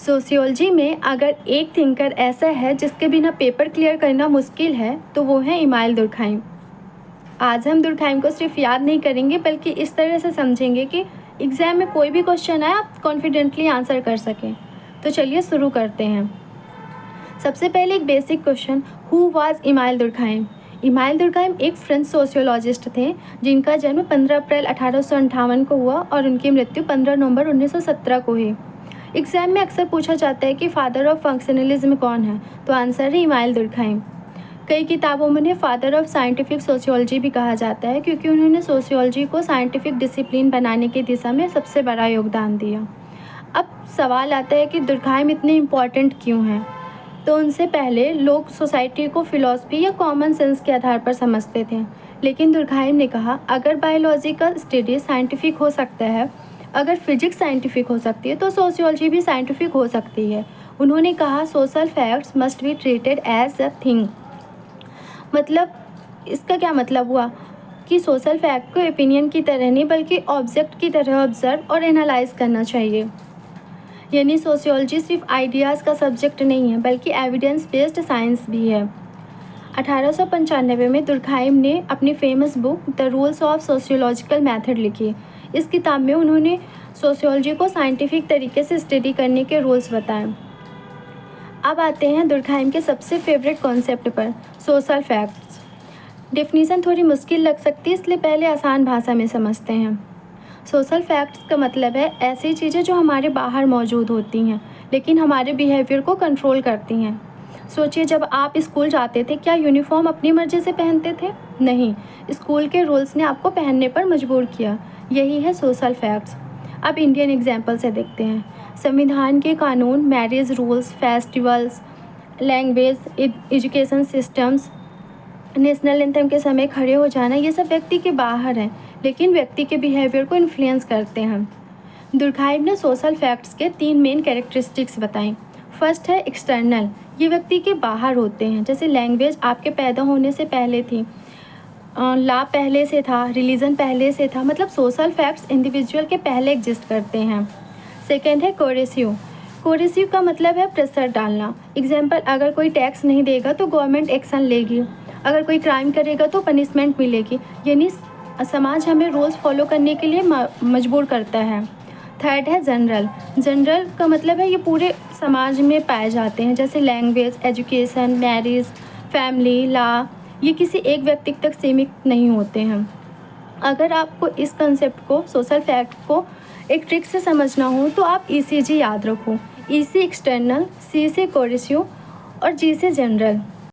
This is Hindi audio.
सोशियोलॉजी में अगर एक थिंकर ऐसा है जिसके बिना पेपर क्लियर करना मुश्किल है तो वो है इमाइल दुर्कहाइम। आज हम दुर्कहाइम को सिर्फ याद नहीं करेंगे बल्कि इस तरह से समझेंगे कि एग्ज़ाम में कोई भी क्वेश्चन आए आप कॉन्फिडेंटली आंसर कर सकें। तो चलिए शुरू करते हैं। सबसे पहले एक basic question, who was Emile Durkheim? Emile Durkheim एक फ्रेंच सोशियोलॉजिस्ट थे जिनका जन्म 15 अप्रैल 1858 को हुआ और उनकी मृत्यु 15 नवंबर 1917 को हुई। एग्जाम में अक्सर पूछा जाता है कि फादर ऑफ फंक्शनलिज्म कौन है, तो आंसर है इमाइल दुर्कहाइम। कई किताबों में उन्हें फादर ऑफ साइंटिफिक सोशियोलॉजी भी कहा जाता है क्योंकि उन्होंने सोशियोलॉजी को साइंटिफिक डिसिप्लिन बनाने की दिशा में सबसे बड़ा योगदान दिया। अब सवाल आता है कि दुर्कहाइम इतने इम्पॉर्टेंट क्यों हैं? तो उनसे पहले लोग सोसाइटी को फिलॉसफी या कॉमन सेंस के आधार पर समझते थे, लेकिन दुर्कहाइम ने कहा अगर बायोलॉजी का स्टडी साइंटिफिक हो सकता है, अगर फिजिक्स साइंटिफिक हो सकती है तो सोशियोलॉजी भी साइंटिफिक हो सकती है। उन्होंने कहा social facts must be treated as a thing. मतलब इसका क्या मतलब हुआ कि सोशल फैक्ट को ओपिनियन की तरह नहीं बल्कि ऑब्जेक्ट की तरह ऑब्जर्व और एनालाइज करना चाहिए। यानी सोशियोलॉजी सिर्फ आइडियाज़ का सब्जेक्ट नहीं है बल्कि एविडेंस बेस्ड साइंस भी है। 1895 में दुर्कहाइम ने अपनी famous book the rules of sociological method लिखी। इस किताब में उन्होंने सोशियोलॉजी को साइंटिफिक तरीके से स्टडी करने के रूल्स बताए। अब आते हैं दुर्कहाइम के सबसे फेवरेट कॉन्सेप्ट पर, सोशल फैक्ट्स। डेफिनीशन थोड़ी मुश्किल लग सकती है, इसलिए पहले आसान भाषा में समझते हैं। सोशल फैक्ट्स का मतलब है ऐसी चीज़ें जो हमारे बाहर मौजूद होती हैं लेकिन हमारे बिहेवियर को कंट्रोल करती हैं। सोचिए, जब आप स्कूल जाते थे क्या यूनिफॉर्म अपनी मर्ज़ी से पहनते थे? नहीं, स्कूल के रूल्स ने आपको पहनने पर मजबूर किया। यही है सोशल फैक्ट्स। अब इंडियन एग्जाम्पल से देखते हैं। संविधान के कानून, marriage rules, festivals, language, education systems, national anthem के समय खड़े हो जाना, ये सब व्यक्ति के बाहर हैं लेकिन व्यक्ति के बिहेवियर को इन्फ्लुएंस करते हैं। दुर्कहाइम ने सोशल फैक्ट्स के 3 मेन कैरेक्टरिस्टिक्स बताई। फर्स्ट है एक्सटर्नल, ये व्यक्ति के बाहर होते हैं, जैसे लैंग्वेज आपके पैदा होने से पहले थी, लॉ पहले से था, रिलीजन पहले से था, मतलब सोशल फैक्ट्स इंडिविजुअल के पहले एग्जिस्ट करते हैं। सेकेंड है कोरेसिव। कोरेसिव का मतलब है प्रेशर डालना। एग्जाम्पल, अगर कोई टैक्स नहीं देगा तो गवर्नमेंट एक्शन लेगी, अगर कोई क्राइम करेगा तो पनिशमेंट मिलेगी, यानी समाज हमें रूल्स फॉलो करने के लिए मजबूर करता है। थर्ड है जनरल। जनरल का मतलब है ये पूरे समाज में पाए जाते हैं, जैसे language, education, marriage, family, law, ये किसी एक व्यक्ति तक सीमित नहीं होते हैं। अगर आपको इस कंसेप्ट को, सोशल फैक्ट को एक ट्रिक से समझना हो तो आप ECG याद रखो। E से एक्सटर्नल, C से कोरेसिव और G से जनरल।